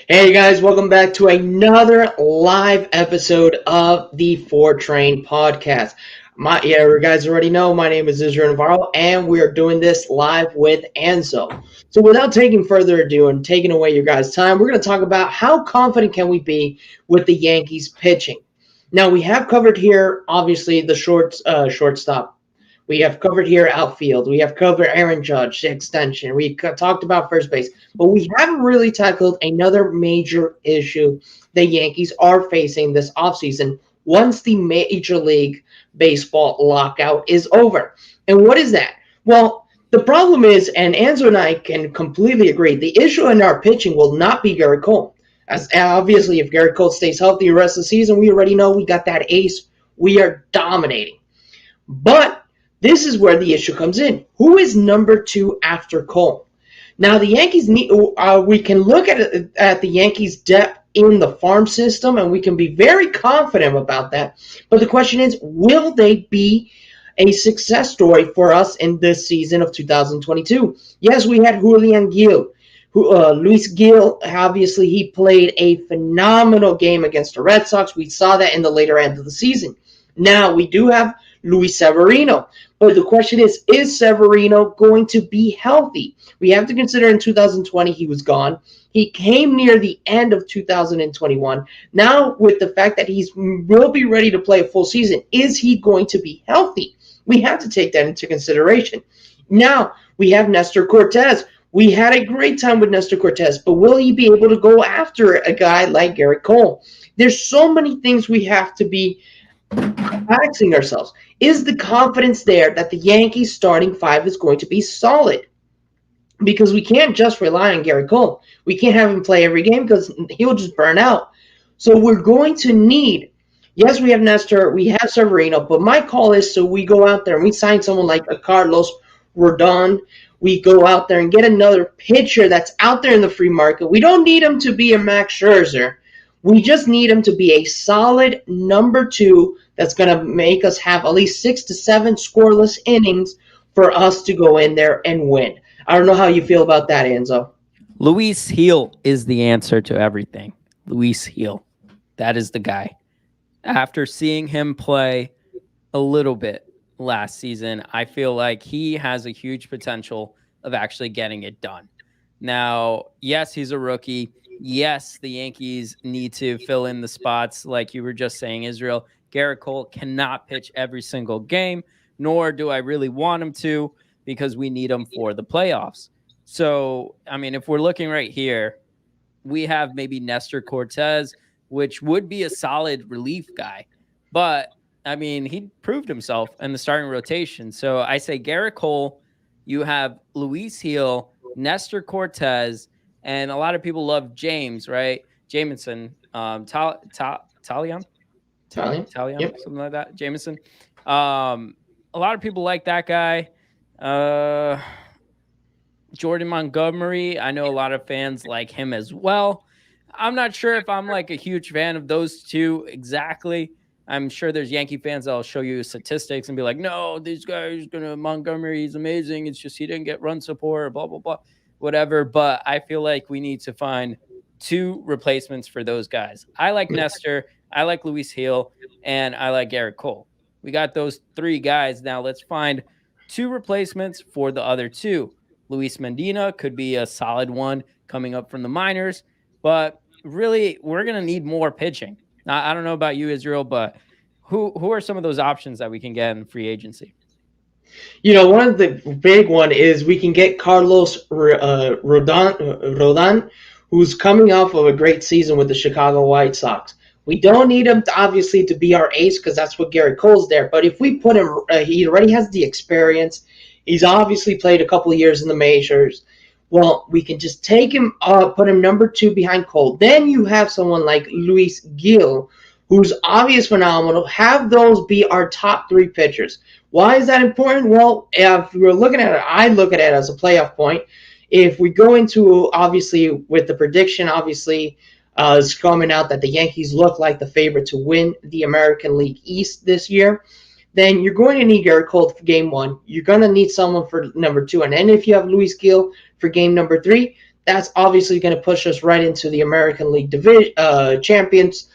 Hey guys, welcome back to another live episode of the 4Train podcast. You guys already know my name is Israel, and we are doing this live with Anzo. So without taking further ado and taking away your guys' time, we're going to talk about how confident can we be with the Yankees pitching. Now we have covered here, obviously, the shortstop. We have covered here outfield. We have covered Aaron Judge, the extension. We talked about first base. But we haven't really tackled another major issue the Yankees are facing this offseason once the Major League Baseball lockout is over. And what is that? Well, the problem is, and Anzo and I can completely agree, the issue in our pitching will not be Gerrit Cole. As obviously, if Gerrit Cole stays healthy the rest of the season, we already know we got that ace. We are dominating. But this is where the issue comes in. Who is number two after Cole? Now, the Yankees need. We can look at the Yankees' depth in the farm system, and we can be very confident about that. But the question is, will they be a success story for us in this season of 2022? Yes, we had Julian Gil. Luis Gil, obviously, he played a phenomenal game against the Red Sox. We saw that in the later end of the season. Now, we do have Luis Severino. But the question is Severino going to be healthy? We have to consider in 2020 he was gone. He came near the end of 2021. Now, with the fact that he will be ready to play a full season, is he going to be healthy? We have to take that into consideration. Now, we have Nestor Cortes. We had a great time with Nestor Cortes, but will he be able to go after a guy like Gerrit Cole? There's so many things we have to be asking ourselves. Is the confidence there that the Yankees starting five is going to be solid? Because we can't just rely on Gerrit Cole. We can't have him play every game because he'll just burn out. So we're going to need, yes, we have Nestor, we have Severino, but my call is so we go out there and we sign someone like a Carlos Rodon. We go out there and get another pitcher that's out there in the free market. We don't need him to be a Max Scherzer. We just need him to be a solid number two that's going to make us have at least 6 to 7 scoreless innings for us to go in there and win. I don't know how you feel about that, Anzo. Luis Gil is the answer to everything. Luis Gil. That is the guy. After seeing him play a little bit last season, I feel like he has a huge potential of actually getting it done. Now, yes, he's a rookie. Yes, the Yankees need to fill in the spots like you were just saying, Israel. Gerrit Cole cannot pitch every single game, nor do I really want him to because we need him for the playoffs. So, I mean, if we're looking right here, we have maybe Nestor Cortes, which would be a solid relief guy. But, I mean, he proved himself in the starting rotation. So I say Gerrit Cole, you have Luis Gil, Nestor Cortes, and a lot of people love James, right? Jamison, Talion, Yep. something like that. Jameson. A lot of people like that guy. Jordan Montgomery, I know a lot of fans like him as well. I'm not sure if I'm like a huge fan of those two exactly. I'm sure there's Yankee fans that'll show you statistics and be like, no, these guys Montgomery, he's amazing. It's just he didn't get run support, blah, blah, blah, whatever. But I feel like we need to find two replacements for those guys. I like Nestor, I like Luis Gil, and I like Gerrit Cole. We got those three guys. Now let's find two replacements for the other two. Luis Medina could be a solid one coming up from the minors, but really we're going to need more pitching. Now, I don't know about you, Israel, but who are some of those options that we can get in free agency? You know, one of the big one is we can get Carlos Rodon, who's coming off of a great season with the Chicago White Sox. We don't need him obviously to be our ace because that's what Gerrit Cole's there. But if we put him, he already has the experience. He's obviously played a couple of years in the majors. Well, we can just take him, put him number two behind Cole. Then you have someone like Luis Gil, who's obvious phenomenal. Have those be our top three pitchers. Why is that important? Well, if we're looking at it, I look at it as a playoff point. If we go into, obviously, with the prediction, obviously, it's coming out that the Yankees look like the favorite to win the American League East this year. Then you're going to need Gerrit Cole for game one. You're going to need someone for number two. And then if you have Luis Gil for game number three, that's obviously going to push us right into the American League Champions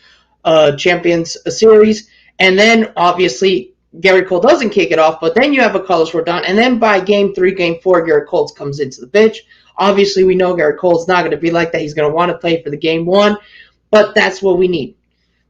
Series. And then obviously Gary Cole doesn't kick it off, but then you have a Carlos Rodon. And then by game 3, game 4, Gary Cole comes into the pitch. Obviously, we know Gary Cole's not going to be like that. He's going to want to play for the game 1, but that's what we need.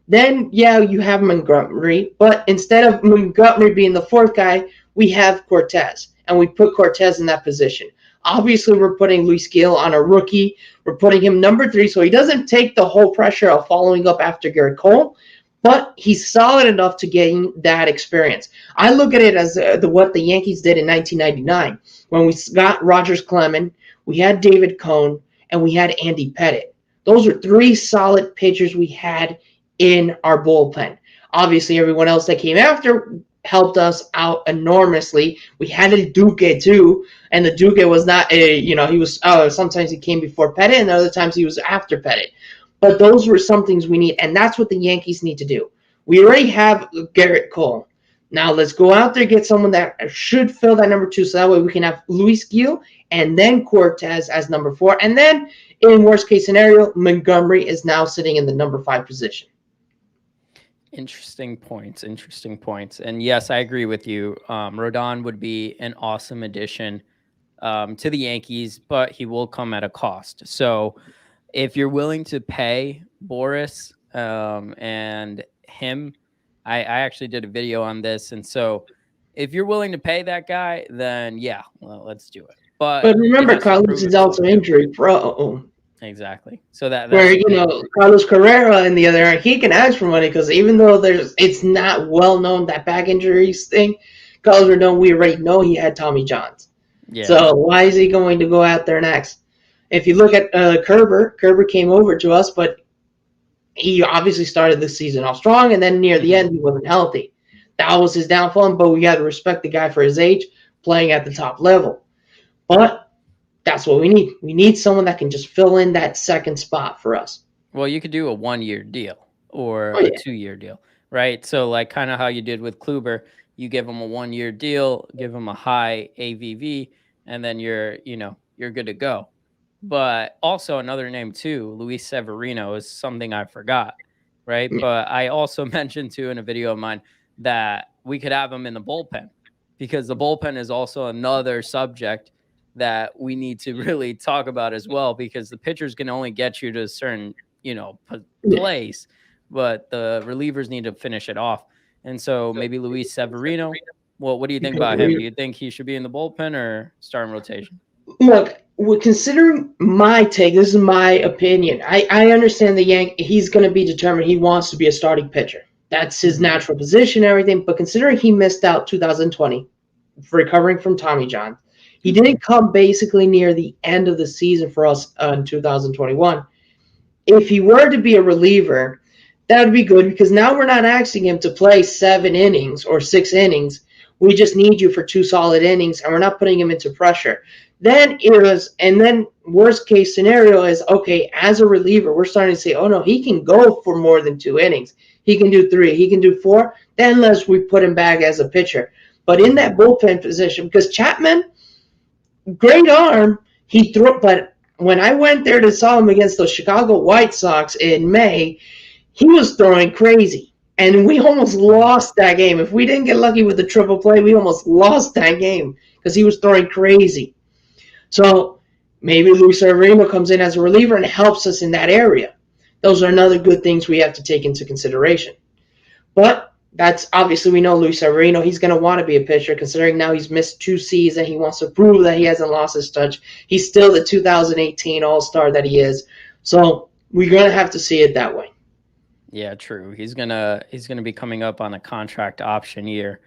Then, yeah, you have Montgomery, but instead of Montgomery being the 4th guy, we have Cortez, and we put Cortez in that position. Obviously, we're putting Luis Gil on a rookie. We're putting him number 3, so he doesn't take the whole pressure of following up after Gary Cole, but he's solid enough to gain that experience. I look at it as what the Yankees did in 1999 when we got Rogers Clemens, we had David Cone, and we had Andy Pettitte. Those are 3 solid pitchers we had in our bullpen. Obviously, everyone else that came after helped us out enormously. We had a Duque too, and the Duque was not he was sometimes he came before Pettitte, and other times he was after Pettitte. But those were some things we need, and that's what the Yankees need to do. We already have Garrett Cole. Now let's go out there and get someone that should fill that number 2, so that way we can have Luis Gil and then Cortez as number 4, and then in worst case scenario, Montgomery is now sitting in the number 5 position. Interesting points. And yes, I agree with you. Rodon would be an awesome addition to the Yankees, but he will come at a cost. So if you're willing to pay Boris and him, I actually did a video on this. And so if you're willing to pay that guy, then yeah, well, let's do it. But remember, Carlos is also injury pro. Exactly. So that's where Carlos Carrera in the other end, he can ask for money because even though it's not well known that back injuries thing, Carlos Rodon, we already know he had Tommy Johns. Yeah. So why is he going to go out there next? If you look at Kerber came over to us, but he obviously started the season off strong, and then near the end he wasn't healthy. That was his downfall. But we got to respect the guy for his age, playing at the top level. But that's what we need. We need someone that can just fill in that second spot for us. Well, you could do a 1-year deal or a 2-year deal, right? So like kind of how you did with Kluber, you give him a 1-year deal, give him a high AVV, and then you're good to go. But also another name too, Luis Severino, is something I forgot, right? Yeah. But I also mentioned too in a video of mine that we could have him in the bullpen, because the bullpen is also another subject that we need to really talk about as well, because the pitchers can only get you to a certain, place, but the relievers need to finish it off. And so maybe Luis Severino. Well, what do you think about him? Do you think he should be in the bullpen or starting rotation? Look, considering my take, this is my opinion. I understand he's going to be determined. He wants to be a starting pitcher. That's his natural position and everything. But considering he missed out 2020 for recovering from Tommy John, he didn't come basically near the end of the season for us in 2021. If he were to be a reliever, that would be good, because now we're not asking him to play 7 innings or 6 innings. We just need you for 2 solid innings, and we're not putting him into pressure. Then worst case scenario is, okay, as a reliever, we're starting to say, oh no, he can go for more than 2 innings. He can do 3, he can do 4, then unless we put him back as a pitcher. But in that bullpen position, because Chapman, great arm, he threw, but when I went there to saw him against the Chicago White Sox in May, he was throwing crazy. And we almost lost that game. If we didn't get lucky with the triple play, we almost lost that game because he was throwing crazy. So maybe Luis Severino comes in as a reliever and helps us in that area. Those are another good things we have to take into consideration. But that's obviously, we know Luis Severino, he's going to want to be a pitcher, considering now he's missed 2 seasons. He wants to prove that he hasn't lost his touch. He's still the 2018 All-Star that he is. So we're going to have to see it that way. Yeah, true. He's gonna be coming up on a contract option year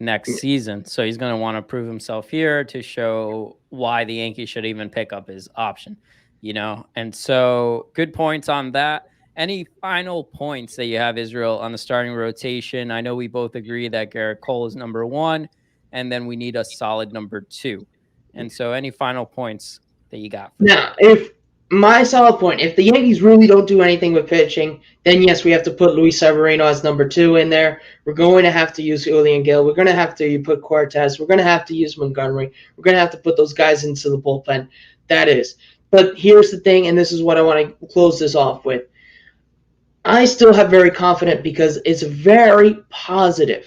next season. So he's going to want to prove himself here to show why the Yankees should even pick up his option, And so good points on that. Any final points that you have, Israel, on the starting rotation? I know we both agree that Garrett Cole is number 1, and then we need a solid number 2. And so any final points that you got? Now, if the Yankees really don't do anything with pitching, then yes, we have to put Luis Severino as number 2 in there. We're going to have to use Julian Gil. We're going to have to put Cortez. We're going to have to use Montgomery. We're going to have to put those guys into the bullpen. That is. But here's the thing, and this is what I want to close this off with. I still have very confident because it's very positive.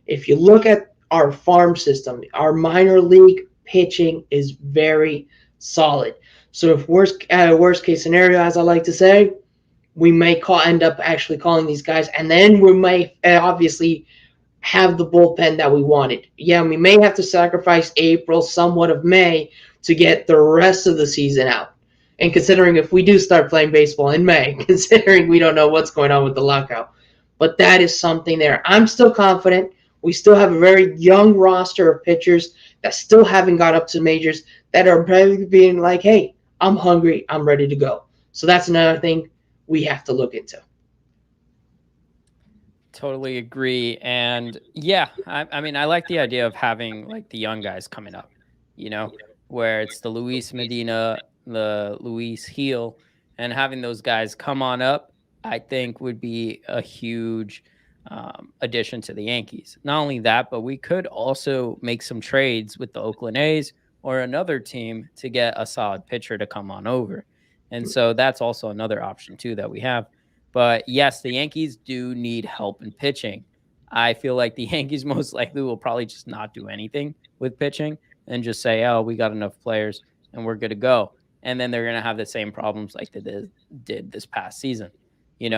If you look at our farm system, our minor league pitching is very solid. So if worst case scenario, as I like to say, we may end up actually calling these guys, and then we may obviously have the bullpen that we wanted. Yeah, we may have to sacrifice April, somewhat of May, to get the rest of the season out. And considering if we do start playing baseball in May, considering we don't know what's going on with the lockout. But that is something there. I'm still confident. We still have a very young roster of pitchers that still haven't got up to majors that are being like, hey, I'm hungry. I'm ready to go. So that's another thing we have to look into. Totally agree. And yeah, I mean, I like the idea of having like the young guys coming up, where it's the Luis Medina, the Luis Heel, and having those guys come on up, I think would be a huge addition to the Yankees. Not only that, but we could also make some trades with the Oakland A's or another team to get a solid pitcher to come on over. And so that's also another option too that we have. But yes, the Yankees do need help in pitching. I feel like the Yankees most likely will probably just not do anything with pitching and just say, oh, we got enough players and we're good to go. And then they're going to have the same problems like they did this past season.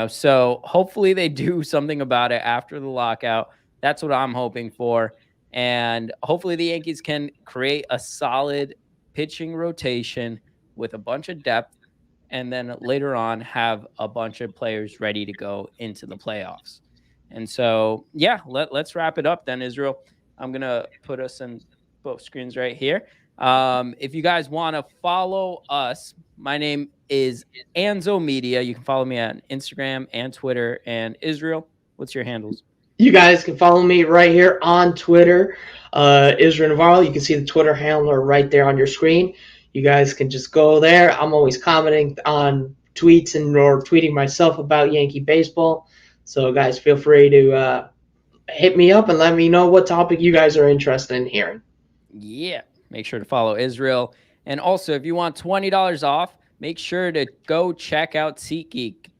So hopefully they do something about it after the lockout. That's what I'm hoping for. And hopefully the Yankees can create a solid pitching rotation with a bunch of depth, and then later on have a bunch of players ready to go into the playoffs. And so, yeah, let's wrap it up then, Israel. I'm going to put us in both screens right here. If you guys want to follow us, my name is Anzo Media. You can follow me on Instagram and Twitter. And Israel, what's your handles? You guys can follow me right here on Twitter, Israel Navarro. You can see the Twitter handler right there on your screen. You guys can just go there. I'm always commenting on tweets or tweeting myself about Yankee baseball. So, guys, feel free to hit me up and let me know what topic you guys are interested in hearing. Yeah, make sure to follow Israel. And also, if you want $20 off, make sure to go check out SeatGeek.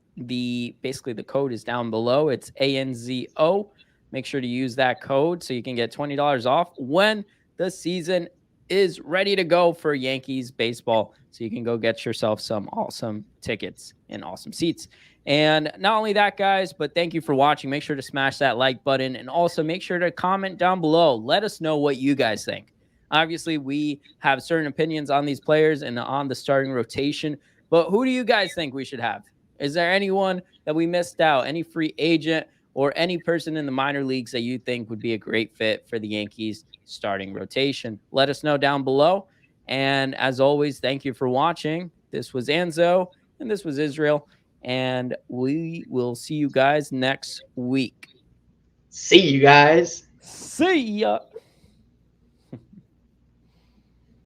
Basically the code is down below. It's ANZO. Make sure to use that code so you can get $20 off when the season is ready to go for Yankees baseball. So you can go get yourself some awesome tickets and awesome seats. And not only that, guys, but thank you for watching. Make sure to smash that like button and also make sure to comment down below. Let us know what you guys think. Obviously, we have certain opinions on these players and on the starting rotation, but who do you guys think we should have? Is there anyone that we missed out, any free agent or any person in the minor leagues that you think would be a great fit for the Yankees starting rotation? Let us know down below. And as always, thank you for watching. This was Anzo and this was Israel, and we will see you guys next week. See you guys. See ya.